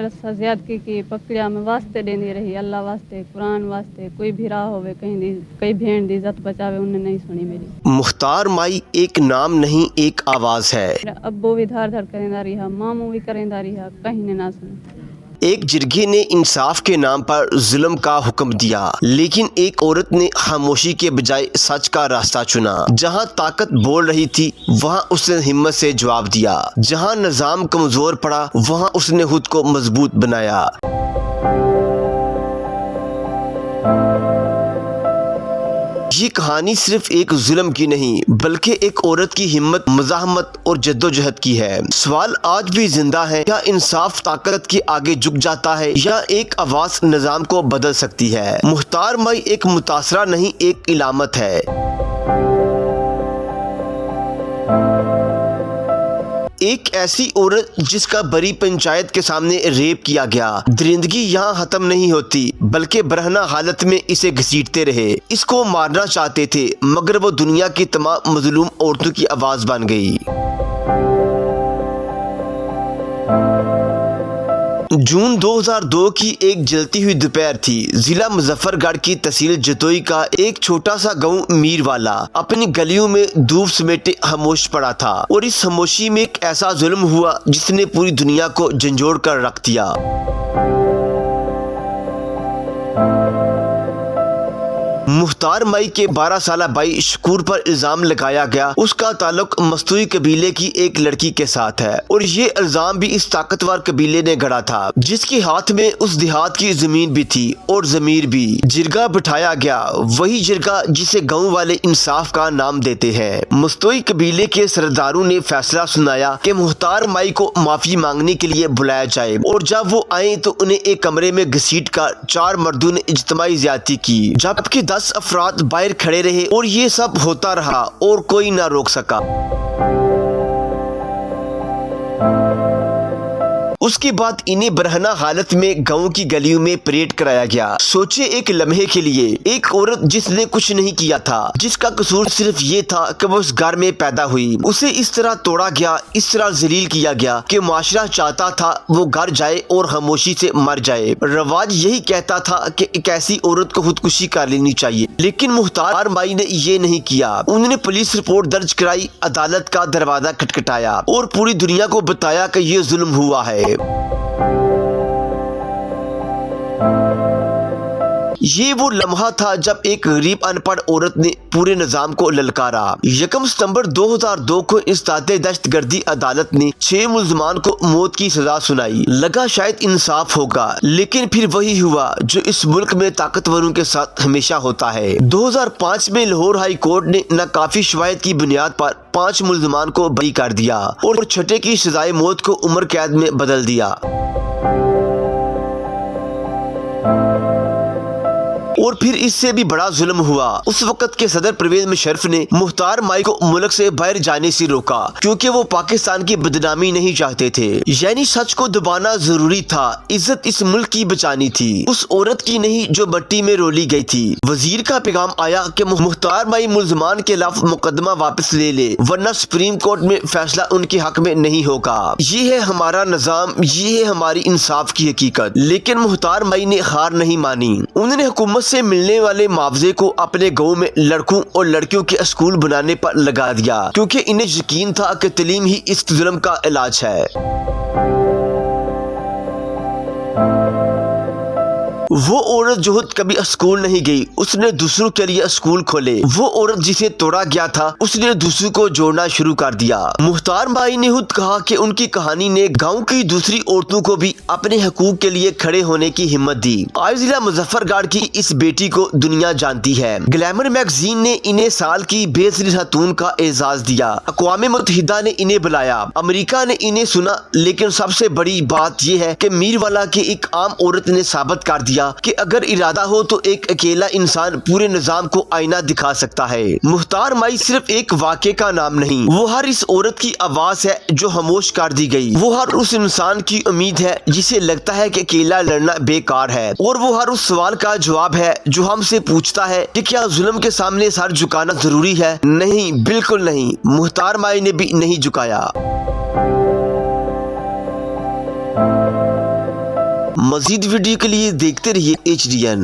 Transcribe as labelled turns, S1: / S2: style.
S1: मेरे साथ ज्यादती की पकड़िया मैं वास्ते देनी रही, अल्लाह वास्ते, कुरान वास्ते, कोई भी राह होवे कहीं भेड़ दी इज्जत बचावे, उन्हें नहीं सुनी मेरी।
S2: मुख्तार माई एक नाम नहीं एक आवाज है।
S1: मेरा अब्बू भी धार धार करेंदा रहा, मामू भी करेंदा रहा, कहीं ने ना सुनी।
S2: एक जिरगे ने इंसाफ के नाम पर जुल्म का हुक्म दिया, लेकिन एक औरत ने खामोशी के बजाय सच का रास्ता चुना। जहां ताकत बोल रही थी वहां उसने हिम्मत से जवाब दिया। जहां निजाम कमजोर पड़ा वहां उसने खुद को मजबूत बनाया। ये कहानी सिर्फ एक जुल्म की नहीं बल्कि एक औरत की हिम्मत, मज़ाहमत और जद्दोजहद की है। सवाल आज भी जिंदा है, क्या इंसाफ ताकत के आगे झुक जाता है या एक आवाज निजाम को बदल सकती है? मुख्तार माई एक मुतासरा नहीं एक इलामत है। एक ऐसी औरत जिसका बड़ी पंचायत के सामने रेप किया गया। दरिंदगी यहाँ खत्म नहीं होती बल्कि बरहना हालत में इसे घसीटते रहे। इसको मारना चाहते थे मगर वो दुनिया की तमाम मजलूम औरतों की आवाज बन गई। जून 2002 की एक जलती हुई दोपहर थी। जिला मुजफ्फरगढ़ की तहसील जतोई का एक छोटा सा गांव मीरवाला अपनी गलियों में धूप समेटे खामोश पड़ा था और इस खामोशी में एक ऐसा जुल्म हुआ जिसने पूरी दुनिया को झंझोड़ कर रख दिया। मुख्तार माई के 12 साला भाई शकूर पर इल्जाम लगाया गया उसका ताल्लुक मस्तूई कबीले की एक लड़की के साथ है और ये इल्जाम भी इस ताकतवर कबीले ने गढ़ा था जिसके हाथ में उस देहात की जमीन भी थी और जमीर भी। जिरगा बिठाया गया, वही जिरगा जिसे गाँव वाले इंसाफ का नाम देते हैं। मस्तूई कबीले के सरदारों ने फैसला सुनाया कि मुख्तार माई को माफी मांगने के लिए बुलाया जाए और जब वो आए तो उन्हें एक कमरे में घसीट कर 4 मर्दों ने इज्तिमाई ज्यादती की, जबकि 10 अफराद बाहर खड़े रहे और ये सब होता रहा और कोई ना रोक सका। उसके बाद इन्हें बरहना हालत में गांव की गलियों में परेड कराया गया। सोचे एक लम्हे के लिए, एक औरत जिसने कुछ नहीं किया था, जिसका कसूर सिर्फ ये था कि वो उस घर में पैदा हुई, उसे इस तरह तोड़ा गया, इस तरह जलील किया गया कि माशरा चाहता था वो घर जाए और खामोशी से मर जाए। रवाज यही कहता था कि एक ऐसी औरत को खुदकुशी कर लेनी चाहिए, लेकिन मुख्तार माई ने ये नहीं किया। उन्होंने पुलिस रिपोर्ट दर्ज कराई, अदालत का दरवाजा खटखटाया और पूरी दुनिया को बताया कि ये जुल्म हुआ है। ये वो लम्हा था जब एक गरीब अनपढ़ औरत ने पूरे निजाम को ललकारा। 1 सितंबर 2002 को इस ताते दहशतगर्दी अदालत ने 6 मुल्जमान को मौत की सजा सुनाई। लगा शायद इंसाफ होगा, लेकिन फिर वही हुआ जो इस मुल्क में ताकतवरों के साथ हमेशा होता है। 2005 में लाहौर हाई कोर्ट ने नाकाफी शवाहिद की बुनियाद पर 5 मुल्जमान को बरी कर दिया और छठे की सजाए मौत को उम्र कैद में बदल दिया। और फिर इससे भी बड़ा जुल्म हुआ। उस वक्त के सदर परवेज मुशर्रफ ने मुख्तार माई को मुल्क से बाहर जाने से रोका क्योंकि वो पाकिस्तान की बदनामी नहीं चाहते थे। यानी सच को दबाना जरूरी था, इज्जत इस मुल्क की बचानी थी, उस औरत की नहीं जो मट्टी में रोली गई थी। वजीर का पैगाम आया कि मुख्तार माई मुल्जमान के खिलाफ मुकदमा वापस ले ले वरना सुप्रीम कोर्ट में फैसला उनके हक में नहीं होगा। ये है हमारा निजाम, ये है हमारी इंसाफ की हकीकत। लेकिन मुख्तार माई ने हार नहीं मानी। उन्होंने हुकूमत से मिलने वाले मुआवजे को अपने गांव में लड़कों और लड़कियों के स्कूल बनाने पर लगा दिया क्योंकि इन्हें यकीन था कि तालीम ही इस जुल्म का इलाज है। वो औरत जो खुद कभी स्कूल नहीं गई, उसने दूसरों के लिए स्कूल खोले। वो औरत जिसे तोड़ा गया था, उसने दूसरों को जोड़ना शुरू कर दिया। मुख्तार माई ने खुद कहा कि उनकी कहानी ने गांव की दूसरी औरतों को भी अपने हकूक के लिए खड़े होने की हिम्मत दी। आज जिला मुजफ्फरगढ़ की इस बेटी को दुनिया जानती है। ग्लैमर मैगजीन ने इन्हें साल की बेहतरीन खातून का एजाज दिया। अक़वाम मुत्तहिदा ने इन्हें बुलाया, अमेरिका ने इन्हें सुना। लेकिन सबसे बड़ी बात यह है कि मीरवाला की एक आम औरत ने साबित कर दिया कि अगर इरादा हो तो एक अकेला इंसान पूरे निजाम को आईना दिखा सकता है। मुख्तार माई सिर्फ एक वाक़े का नाम नहीं, वो हर इस औरत की आवाज है जो खामोश कर दी गई। वो हर उस इंसान की उम्मीद है जिसे लगता है कि अकेला लड़ना बेकार है, और वो हर उस सवाल का जवाब है जो हमसे पूछता है कि क्या जुल्म के सामने सर झुकाना जरूरी है? नहीं, बिल्कुल नहीं। मुख्तार माई ने भी नहीं झुकाया। मजीद वीडियो के लिए देखते रहिए HDN।